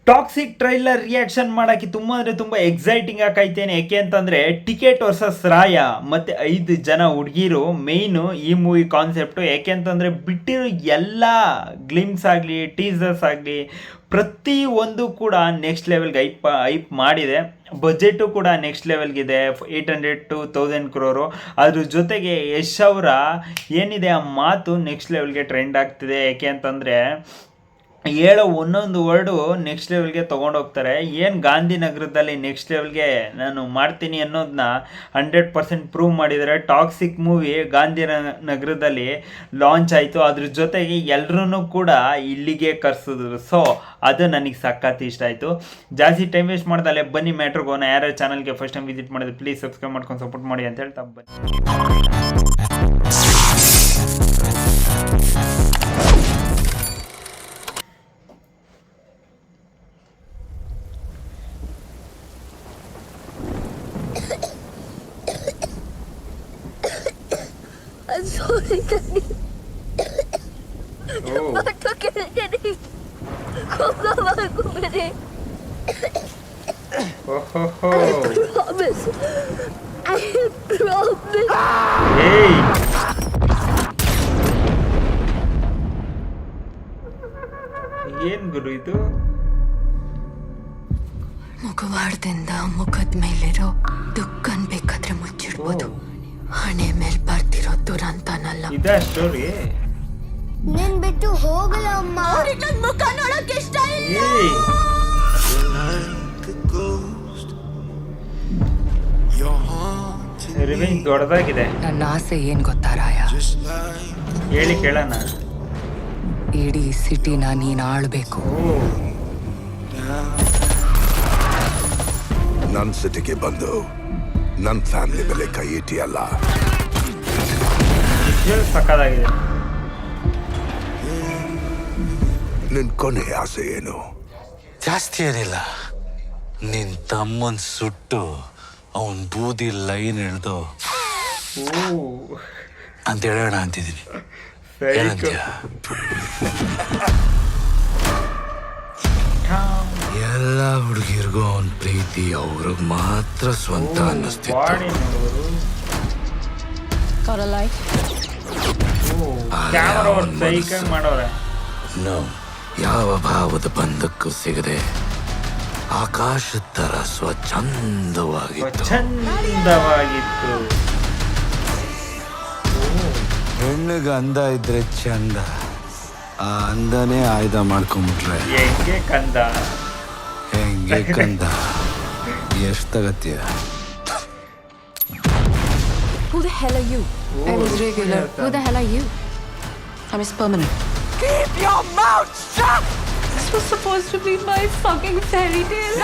Toxic trailer reaction ಮಾಡೋಕ್ಕೆ ತುಂಬ ಅಂದರೆ ತುಂಬ ಎಕ್ಸೈಟಿಂಗ್ ಆಕೈತೇನೆ. ಯಾಕೆ ಅಂತಂದರೆ ಟಿಕೆಟ್ ವರ್ಸಸ್ ರಾಯ ಮತ್ತು 5 ಜನ ಹುಡುಗಿರು ಮೇಯ್ನು ಈ ಮೂವಿ ಕಾನ್ಸೆಪ್ಟು. ಯಾಕೆ ಅಂತಂದರೆ ಬಿಟ್ಟಿರೋ ಎಲ್ಲ ಗ್ಲಿಮ್ಸ್ ಆಗಲಿ ಟೀಸರ್ಸ್ ಆಗಲಿ ಪ್ರತಿಯೊಂದು ಕೂಡ ನೆಕ್ಸ್ಟ್ ಲೆವೆಲ್ಗೆ ಐಪ್ ಮಾಡಿದೆ. ಬಜೆಟು ಕೂಡ ನೆಕ್ಸ್ಟ್ ಲೆವೆಲ್ಗಿದೆ, 800 to 1000 crore. ಅದ್ರ ಜೊತೆಗೆ ಯಶ್ ಅವರ ಏನಿದೆ ಆ ಮಾತು ನೆಕ್ಸ್ಟ್ ಲೆವೆಲ್ಗೆ ಟ್ರೆಂಡ್ ಆಗ್ತಿದೆ. ಯಾಕೆ ಅಂತಂದರೆ ಹೇಳೋ ಒಂದೊಂದು ವರ್ಡು ನೆಕ್ಸ್ಟ್ ಲೆವೆಲ್ಗೆ ತೊಗೊಂಡೋಗ್ತಾರೆ. ಏನು ಗಾಂಧಿನಗರದಲ್ಲಿ ನೆಕ್ಸ್ಟ್ ಲೆವೆಲ್ಗೆ ನಾನು ಮಾಡ್ತೀನಿ ಅನ್ನೋದನ್ನ 100% ಪ್ರೂವ್ ಮಾಡಿದ್ದಾರೆ. ಟಾಕ್ಸಿಕ್ ಮೂವಿ ಗಾಂಧಿನಗರದಲ್ಲಿ ಲಾಂಚ್ ಆಯಿತು. ಅದ್ರ ಜೊತೆಗೆ ಎಲ್ಲರೂ ಕೂಡ ಇಲ್ಲಿಗೆ ಕರೆಸಿದ್ರು. ಸೊ ಅದು ನನಗೆ ಸಖತ್ ಇಷ್ಟ ಆಯಿತು. ಜಾಸ್ತಿ ಟೈಮ್ ವೇಸ್ಟ್ ಮಾಡ್ದಲ್ಲೇ ಬನ್ನಿ ಮ್ಯಾಟ್ರಿಗೆ ಹೋಗೋಣ. ಯಾರು ಚಾನಲ್ಗೆ ಫಸ್ಟ್ ಟೈಮ್ ವಿಸಿಟ್ ಮಾಡಿದ್ರೆ ಪ್ಲೀಸ್ ಸಬ್ಸ್ಕ್ರೈಬ್ ಮಾಡ್ಕೊಂಡು ಸಪೋರ್ಟ್ ಮಾಡಿ ಅಂತ ಹೇಳ್ತಾ ಬನ್ನಿ. I'm sorry, Daddy. Oh. What okay, Daddy? Come on, Daddy. ಓಹೋ Promise. I promise. ಏಯ್ ಏನ್ ಗುರು ಇದು? ಮುಖವಾಡದಿಂದ ಮುಖದ ಮೇಲಿರೋ ದುಃಖನ್ ಬೇಕಾದ್ರೆ ಮುಚ್ಚಿಡ್ಬೋದು. ಹಣೆ ಮೇಲ್ ಬರ್ತಿರೋ ದುರಂತನಲ್ಲ. ಇದಾ ಸ್ಟೋರಿ? ನಿನ್ ಬಿಟ್ಟು ಹೋಗಲ್ಲ ಅಮ್ಮ. ಅವ್ರಿಗೆ ನನ್ ಮುಖ ನೋಡಕ್ ಇಷ್ಟ ಇಲ್ಲ. ಏಯ್ ರಿವೆಂಜ್ ದೊಡ್ಡದಾಗಿದೆ. ನನ್ನ ಆಸೆ ಏನ್ ಗೊತ್ತಾ ರಾಯ? ಹೇಳಿ ಕೇಳೋಣ. ಇಡೀ ಸಿಟಿನ ನೀನ್ ಆಳ್ಬೇಕು. ನನ್ ಸಿಟಿಗೆ ಬಂದು ನನ್ ಫ್ಯಾಮಿಲಿ ಮೇಲೆ ಕೈ ಇಟ್ಟಿಯಲ್ಲ. ಸಕ್ಕದಾಗಿದೆ. ನಿನ್ ಕೊನೆ ಆಸೆ ಏನು? ಜಾಸ್ತಿ ಏನಿಲ್ಲ, ನಿನ್ ತಮ್ಮನ್ ಸುಟ್ಟು ಅವನ್ ಬೂದಿ ಲೈನ್ ಎಳ್ದು ಅಂತ ಹೇಳೋಣ ಅಂತಿದ್ದೀನಿ. ಏನಂತ್ಯ? ಎಲ್ಲ ಹುಡುಗಿರ್ಗೂ ಅವನ್ ಪ್ರೀತಿ ಅವ್ರಿಗೆ ಮಾತ್ರ ಸ್ವಂತ ಅನ್ನಿಸ್ತಿತ್ತು. ಬಾಡಿ ನೋಡೋರು ಕ್ಯಾಮರಾ ಸೈಕಂಗ್ ಮಾಡೋರೆ. ನಾವು ಯಾವ ಭಾವದ ಬಂಧಕ್ಕೂ ಸಿಗದೆ ಆಕಾಶದ ತರ ಸ್ವಚ್ಛಂದವಾಗಿತ್ತು. ಚಂದವಾಗಿತ್ತು. ಹೆಣ್ಣಿಗೆ ಅಂದ ಇದ್ರೆ ಚಂದ, ಆ ಅಂದನೇ ಆಯ್ದ ಮಾಡ್ಕೊಂಡ್ಬಿಟ್ರೆ ಹೆಂಗೆ ಕಂದ? ಹೆಂಗೆ ಕಂದ ಎಷ್ಟ್ ತಗತ್ಯ? Who the hell are you? I was regular. Who the hell are you? I'm Miss Permanent. Keep your mouth shut! This was supposed to be my fucking fairy tale.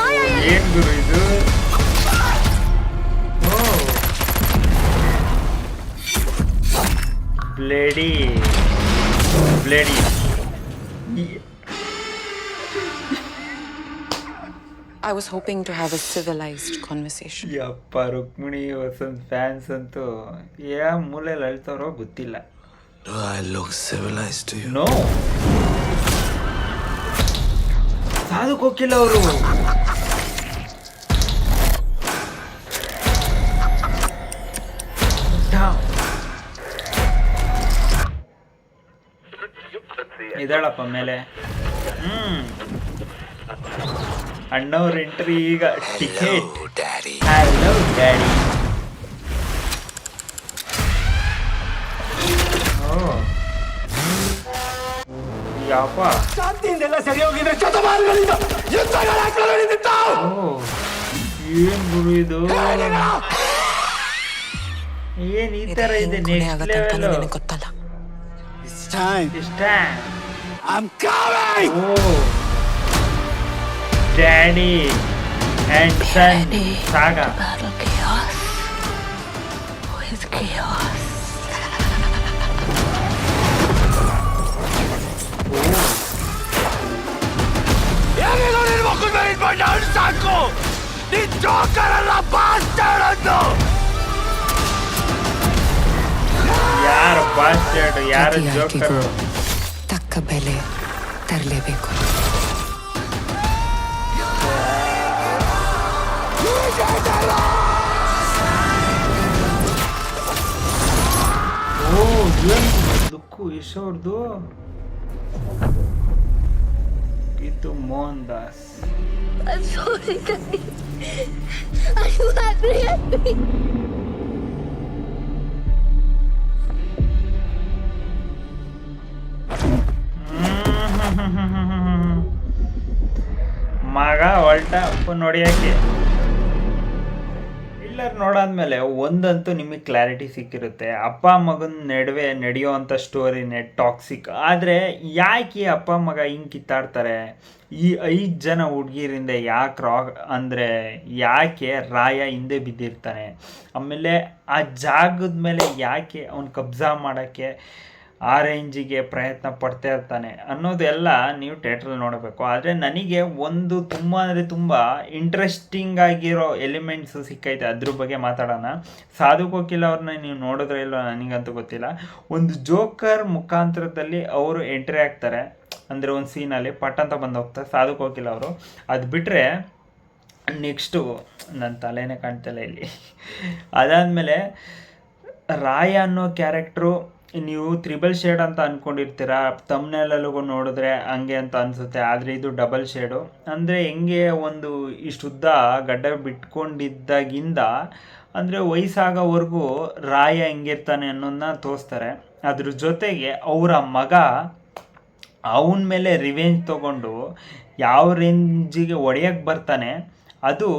ಏನ್ ಗುರು ಇದು? Bloody bloody. I was hoping to have a civilized conversation. ಯಪ್ಪ Rukmini Vasant fans ಅಂತೂ ಯಾವ ಮೂಲೆಯಲ್ಲಿ ಅಳ್ತಾರೋ ಗೊತ್ತಿಲ್ಲ. Do I look civilized to you? No, ಸಾಧಕ್ ಹೋಗಿಲ್ಲ ಅವರು. ಇದಾಳಪ್ಪ ಮೇಲೆ. ಅಣ್ಣವ್ರ ಎಂಟ್ರಿ ಈಗ. Ticket. Hello, Daddy. Hello daddy. ಯಪ್ಪ ಶಾಂತಿಯಿಂದೆಲ್ಲ ಸರಿ ಹೋಗಿದ್ರೆ ಶತಮಾನಗಳಿಂದ ಯುದ್ಧಗಳ ನಡೆದಿದ್ದಾವು. ಏನ್ ಗುರು ಇದು? ಏನ್ ಈ ತರ ಇದೆ? ನೆಕ್ಸ್ಟ್ ಲೆವೆಲ್ ಗೊತ್ತಲ್ಲ. It's time. ಇಷ್ಟ. I'm coming. Daddy and son ಸಾಗಾ. Battle chaos with chaos. ಯಾರಿಗೂ ನಿನ್ ಮಕ್ಕಳ ಮೇಲೆ ಇಟ್ಕೊಂಡು ಅವ್ನು ಸಾಕು. ನಿನ್ ಜೋಕರ್ ಅಲ್ಲ ಬಾಸ್ಟರ್ಡ್ ಅಂದು. ಯಾರು ಬಾಸ್ಟರ್ಡ್? ಯಾರು ಪ್ರತಿಯಾಗಿಗೂ ಜೋಕರ್? ತಕ್ಕ ಬೆಲೆ ತರಲೇಬೇಕು. ಲುಕ್ಕು ಯಶ್ ಅವ್ರದ್ದು Geetu Mohan Das. I'm sorry, Daddy. Are you happy at me? ಮಗ ಹೊಲ್ಟ ನೋಡಿಯಾಕೆ ಟ್ರೈಲರ್ ನೋಡಾದ್ಮೇಲೆ ಒಂದಂತೂ ನಿಮಗೆ ಕ್ಲಾರಿಟಿ ಸಿಕ್ಕಿರುತ್ತೆ, ಅಪ್ಪ ಮಗನ ನಡುವೆ ನಡೆಯುವಂಥ ಸ್ಟೋರಿನೇ ಟಾಕ್ಸಿಕ್. ಆದರೆ ಯಾಕೆ ಅಪ್ಪ ಮಗ ಹಿಂಗೆ ಕಿತ್ತಾಡ್ತಾರೆ, ಈ 5 ಜನ ಹುಡುಗಿರಿಂದ ಯಾಕೆ ಅಂದರೆ ಯಾಕೆ ರಾಯ ಹಿಂದೆ ಬಿದ್ದಿರ್ತಾನೆ, ಆಮೇಲೆ ಆ ಜಾಗದ ಮೇಲೆ ಯಾಕೆ ಅವ್ನು ಕಬ್ಜಾ ಮಾಡೋಕ್ಕೆ ಆ ರೇಂಜಿಗೆ ಪ್ರಯತ್ನ ಪಡ್ತಾ ಇರ್ತಾನೆ ಅನ್ನೋದೆಲ್ಲ ನೀವು ಥಿಯೇಟ್ರಲ್ಲಿ ನೋಡಬೇಕು. ಆದರೆ ನನಗೆ ಒಂದು ತುಂಬ ಅಂದರೆ ತುಂಬ ಇಂಟ್ರೆಸ್ಟಿಂಗ್ ಆಗಿರೋ ಎಲಿಮೆಂಟ್ಸು ಸಿಕ್ಕೈತೆ, ಅದ್ರ ಬಗ್ಗೆ ಮಾತಾಡೋಣ. ಸಾಧು ಕೋಕಿಲ ಅವ್ರನ್ನ ನೀವು ನೋಡಿದ್ರೆ ಇಲ್ಲೋ ನನಗಂತೂ ಗೊತ್ತಿಲ್ಲ. ಒಂದು ಜೋಕರ್ ಮುಖಾಂತರದಲ್ಲಿ ಅವರು ಎಂಟ್ರಿ ಆಗ್ತಾರೆ, ಅಂದರೆ ಒಂದು ಸೀನಲ್ಲಿ ಪಟ್ ಅಂತ ಬಂದು ಹೋಗ್ತಾರೆ ಸಾಧು ಕೋಕಿಲ ಅವರು. ಅದು ಬಿಟ್ಟರೆ ನೆಕ್ಸ್ಟು ನನ್ನ ತಲೆನೇ ಕಾಣ್ತಿಲ್ಲ ಇಲ್ಲಿ. ಅದಾದಮೇಲೆ ರಾಯ ಅನ್ನೋ ಕ್ಯಾರೆಕ್ಟ್ರು ನೀವು 3 ಶೇಡ್ ಅಂತ ಅಂದ್ಕೊಂಡಿರ್ತೀರ, ತಮ್ನೆಲ್ಲೂ ನೋಡಿದ್ರೆ ಹಂಗೆ ಅಂತ ಅನಿಸುತ್ತೆ. ಆದರೆ ಇದು 2 ಶೇಡು. ಅಂದರೆ ಹೆಂಗೆ ಒಂದು ಇಷ್ಟುದ್ದ ಗಡ್ಡ ಬಿಟ್ಕೊಂಡಿದ್ದಾಗಿಂದ ಅಂದರೆ ವಯಸ್ಸಾಗೋವರೆಗೂ ರಾಯ ಹೆಂಗಿರ್ತಾನೆ ಅನ್ನೋದನ್ನ ತೋರಿಸ್ತಾರೆ. ಅದ್ರ ಜೊತೆಗೆ ಅವರ ಮಗ ಅವನ ಮೇಲೆ ರಿವೆಂಜ್ ತೊಗೊಂಡು ಯಾವ ರೇಂಜಿಗೆ ಹೊಡೆಯೋಕ್ಕೆ ಬರ್ತಾನೆ ಅದು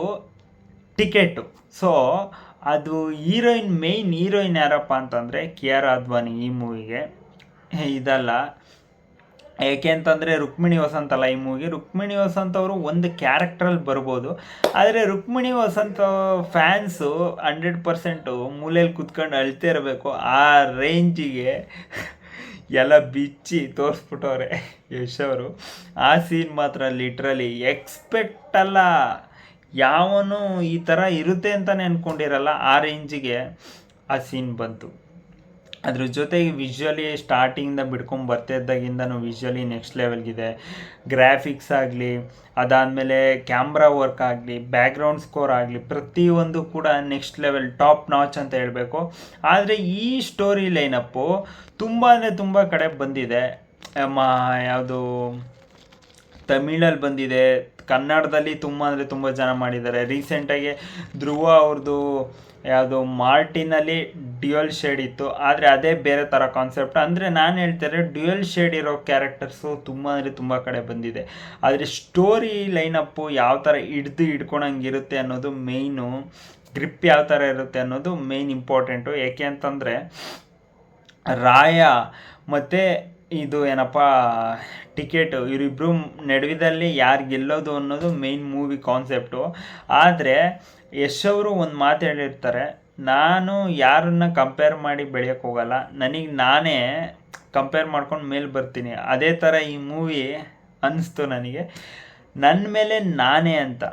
ಟಿಕೆಟು. ಸೊ ಅದು ಮೇಯ್ನ್ ಹೀರೋಯಿನ್ ಯಾರಪ್ಪ ಅಂತಂದರೆ ಕಿಯಾರಾ ಅದ್ವಾನಿ ಈ ಮೂವಿಗೆ. ಇದಲ್ಲ ಏಕೆ ಅಂತಂದರೆ ರುಕ್ಮಿಣಿ ವಸಂತ್ ಅಲ್ಲ ಈ ಮೂವಿಗೆ. ರುಕ್ಮಿಣಿ ವಸಂತ್ ಅವರು ಒಂದು ಕ್ಯಾರೆಕ್ಟ್ರಲ್ಲಿ ಬರ್ಬೋದು, ಆದರೆ ರುಕ್ಮಿಣಿ ವಸಂತ್ ಫ್ಯಾನ್ಸು 100% ಮೂಲೆಯಲ್ಲಿ ಕೂತ್ಕೊಂಡು ಅಳ್ತಾ ಇರಬೇಕು, ಆ ರೇಂಜಿಗೆ ಎಲ್ಲ ಬಿಚ್ಚಿ ತೋರಿಸ್ಬಿಟ್ಟವ್ರೆ ಯಶ್ ಅವರು. ಆ ಸೀನ್ ಮಾತ್ರ ಲಿಟ್ರಲಿ ಎಕ್ಸ್ಪೆಕ್ಟ್ ಅಲ್ಲ, ಯಾವನು ಈ ಥರ ಇರುತ್ತೆ ಅಂತಲೇ ಅಂದ್ಕೊಂಡಿರಲ್ಲ, ಆ ರೇಂಜಿಗೆ ಆ ಸೀನ್ ಬಂತು. ಅದ್ರ ಜೊತೆಗೆ ವಿಜುವಲಿ ಸ್ಟಾರ್ಟಿಂಗಿಂದ ಬಿಡ್ಕೊಂಡು ಬರ್ತಾ ಇದ್ದಾಗಿಂದನೂ ವಿಜುವಲಿ ನೆಕ್ಸ್ಟ್ ಲೆವೆಲ್ಗಿದೆ. ಗ್ರಾಫಿಕ್ಸ್ ಆಗಲಿ, ಅದಾದಮೇಲೆ ಕ್ಯಾಮ್ರಾ ವರ್ಕ್ ಆಗಲಿ, ಬ್ಯಾಕ್ಗ್ರೌಂಡ್ ಸ್ಕೋರ್ ಆಗಲಿ, ಪ್ರತಿಯೊಂದು ಕೂಡ ನೆಕ್ಸ್ಟ್ ಲೆವೆಲ್ ಟಾಪ್ ನಾಚ್ ಅಂತ ಹೇಳಬೇಕು. ಆದರೆ ಈ ಸ್ಟೋರಿ ಲೈನಪ್ಪು ತುಂಬ ಅಂದರೆ ತುಂಬ ಕಡೆ ಬಂದಿದೆ. ಯಾವುದು ತಮಿಳಲ್ಲಿ ಬಂದಿದೆ, ಕನ್ನಡದಲ್ಲಿ ತುಂಬ ಅಂದರೆ ತುಂಬ ಜನ ಮಾಡಿದ್ದಾರೆ. ರೀಸೆಂಟಾಗಿ ಧ್ರುವ ಅವ್ರದ್ದು ಯಾವುದು ಮಾರ್ಟಿನಲ್ಲಿ ಡ್ಯುಯಲ್ ಶೇಡ್ ಇತ್ತು, ಆದರೆ ಅದೇ ಬೇರೆ ಥರ ಕಾನ್ಸೆಪ್ಟ್. ಅಂದರೆ ನಾನು ಹೇಳ್ತಾರೆ ಡ್ಯುಯಲ್ ಶೇಡ್ ಇರೋ ಕ್ಯಾರೆಕ್ಟರ್ಸು ತುಂಬ ಅಂದರೆ ತುಂಬ ಕಡೆ ಬಂದಿದೆ. ಆದರೆ ಸ್ಟೋರಿ ಲೈನಪ್ಪು ಯಾವ ಥರ ಹಿಡ್ಕೊಳಂಗಿರುತ್ತೆ ಅನ್ನೋದು ಮೇಯ್ನು, ಗ್ರಿಪ್ ಯಾವ ಥರ ಇರುತ್ತೆ ಅನ್ನೋದು ಮೇಯ್ನ್ ಇಂಪಾರ್ಟೆಂಟು. ಏಕೆ ಅಂತಂದರೆ ರಾಯ ಮತ್ತು ಇದು ಏನಪ್ಪ ಟಿಕೆಟು ಇವರಿಬ್ಬರು ನಡುವಿನಲ್ಲಿ ಯಾರು ಗೆಲ್ಲೋದು ಅನ್ನೋದು ಮೇಯ್ನ್ ಮೂವಿ ಕಾನ್ಸೆಪ್ಟು. ಆದರೆ ಯಶ್ ಅವರು ಒಂದು ಮಾತು ಹೇಳಿರ್ತಾರೆ, ನಾನು ಯಾರನ್ನ ಕಂಪೇರ್ ಮಾಡಿ ಬೆಳೆಯೋಕ್ಕೆ ಹೋಗಲ್ಲ, ನನಗೆ ನಾನೇ ಕಂಪೇರ್ ಮಾಡ್ಕೊಂಡು ಮೇಲೆ ಬರ್ತೀನಿ. ಅದೇ ಥರ ಈ ಮೂವಿ ಅನ್ನಿಸ್ತು ನನಗೆ, ನನ್ನ ಮೇಲೆ ನಾನೇ ಅಂತ.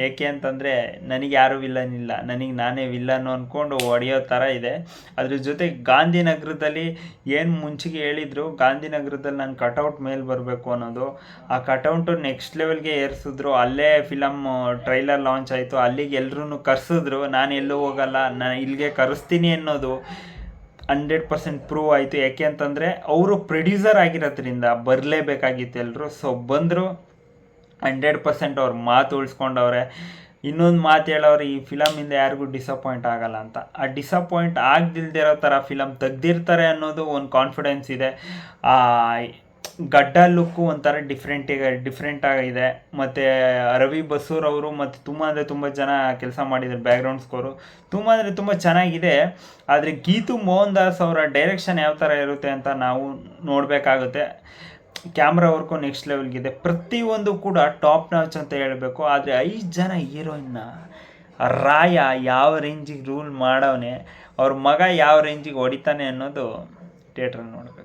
ಏಕೆ ಅಂತಂದರೆ ನನಗೆ ಯಾರೂ ವಿಲ್ಲನ್ ಇಲ್ಲ, ನನಗೆ ನಾನೇ ವಿಲ್ಲನ್ನು ಅಂದ್ಕೊಂಡು ಹೊಡೆಯೋ ಥರ ಇದೆ. ಅದ್ರ ಜೊತೆ ಗಾಂಧಿನಗರದಲ್ಲಿ ಏನು ಮುಂಚೆಗೆ ಹೇಳಿದರು, ಗಾಂಧಿನಗರದಲ್ಲಿ ನಾನು ಕಟೌಟ್ ಮೇಲೆ ಬರಬೇಕು ಅನ್ನೋದು, ಆ ಕಟೌಟು ನೆಕ್ಸ್ಟ್ ಲೆವೆಲ್ಗೆ ಏರಿಸಿದ್ರು. ಅಲ್ಲೇ ಫಿಲಮ್ ಟ್ರೈಲರ್ ಲಾಂಚ್ ಆಯಿತು, ಅಲ್ಲಿಗೆ ಎಲ್ಲರೂ ಕರೆಸಿದ್ರು. ನಾನು ಎಲ್ಲೂ ಹೋಗಲ್ಲ, ನಾನು ಇಲ್ಲಿಗೆ ಕರೆಸ್ತೀನಿ ಅನ್ನೋದು 100% ಪ್ರೂವ್ ಆಯಿತು. ಯಾಕೆ ಅಂತಂದರೆ ಅವರು ಪ್ರೊಡ್ಯೂಸರ್ ಆಗಿರೋದ್ರಿಂದ ಬರಲೇಬೇಕಾಗಿತ್ತು ಎಲ್ಲರೂ. ಸೊ ಬಂದರು, 100% ಅವ್ರ ಮಾತು ಉಳಿಸ್ಕೊಂಡವ್ರೆ. ಇನ್ನೊಂದು ಮಾತು ಹೇಳೋರು, ಈ ಫಿಲಮಿಂದ ಯಾರಿಗೂ ಡಿಸಪಾಯಿಂಟ್ ಆಗಲ್ಲ ಅಂತ. ಆ ಡಿಸಪಾಯಿಂಟ್ ಆಗದಿಲ್ದಿರೋ ಥರ ಫಿಲಮ್ ತೆಗ್ದಿರ್ತಾರೆ ಅನ್ನೋದು ಒಂದು ಕಾನ್ಫಿಡೆನ್ಸ್ ಇದೆ. ಗಡ್ಡ ಲುಕ್ಕು ಒಂಥರ ಡಿಫ್ರೆಂಟ್ ಆಗಿದೆ. ಮತ್ತು ರವಿ ಬಸೂರ್ ಅವರು ಮತ್ತು ತುಂಬ ಅಂದರೆ ತುಂಬ ಜನ ಕೆಲಸ ಮಾಡಿದ್ದಾರೆ. ಬ್ಯಾಕ್ಗ್ರೌಂಡ್ ಸ್ಕೋರು ತುಂಬ ಅಂದರೆ ತುಂಬ ಚೆನ್ನಾಗಿದೆ. ಆದರೆ ಗೀತು ಮೋಹನ್ ದಾಸ್ ಅವರ ಡೈರೆಕ್ಷನ್ ಯಾವ ಥರ ಇರುತ್ತೆ ಅಂತ ನಾವು ನೋಡಬೇಕಾಗುತ್ತೆ. ಕ್ಯಾಮ್ರಾ ವರ್ಕು ನೆಕ್ಸ್ಟ್ ಲೆವೆಲ್ಗಿದೆ, ಪ್ರತಿಯೊಂದು ಕೂಡ ಟಾಪ್ ನಾಚ್ ಅಂತ ಹೇಳಬೇಕು. ಆದರೆ 5 ಜನ ಹೀರೋಯಿನ್ನ ರಾಯ ಯಾವ ರೇಂಜಿಗೆ ರೂಲ್ ಮಾಡವನೆ, ಅವ್ರ ಮಗ ಯಾವ ರೇಂಜಿಗೆ ಹೊಡಿತಾನೆ ಅನ್ನೋದು ಥಿಯೇಟ್ರಲ್ಲಿ ನೋಡಬೇಕು.